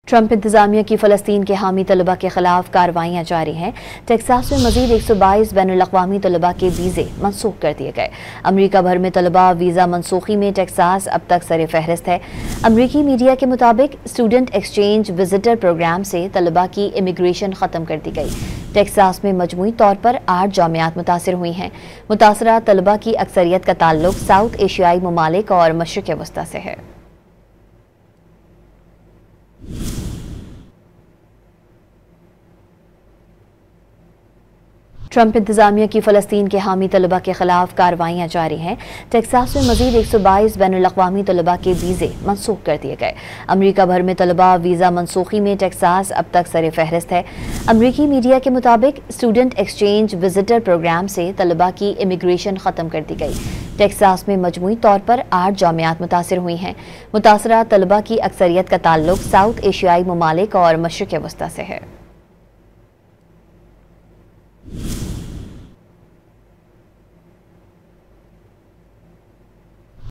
Trump इंतजामिया की फ़लस्तीन के हामी तलबा के खिलाफ कार्रवाइयाँ जारी हैं। टेक्सास में मजीद 122 बैनुल-अक़वामी तलबा के वीज़े मनसूख कर दिए गए। अमरीका भर में तलबा वीज़ा मनसूखी में टेक्सास अब तक सरे फहरिस्त है। अमरीकी मीडिया के मुताबिक स्टूडेंट एक्सचेंज विजिटर प्रोग्राम से तलबा की इमिग्रेशन ख़त्म कर दी गई। टेक्सास में मजमूई तौर पर 8 जामियात मुतासर हुई हैं। मुतासरा तलबा की अक्सरियत का ताल्लुक साउथ एशियाई ममालिक और मशरिक़ वस्ता से है। ट्रंप इंतजामिया की फ़लस्तीन के हामी तलबा के खिलाफ कार्रवाइयाँ जारी हैं। टेक्सास में मजीद 122 बैनुल-अक़वामी तलबा के वीज़े मनसूख कर दिए गए। अमरीका भर में तलबा वीज़ा मनसूखी में टेक्सास अब तक सरे फहरिस्त है। अमरीकी मीडिया के मुताबिक स्टूडेंट एक्सचेंज विजिटर प्रोग्राम से तलबा की इमिग्रेशन ख़त्म कर दी गई। टेक्सास में मजमूई तौर पर 8 जामियात मुतासर हुई हैं। मुतासरा तलबा की अक्सरियत का ताल्लुक साउथ एशियाई ममालिक और मशरिक़ वस्ता से है।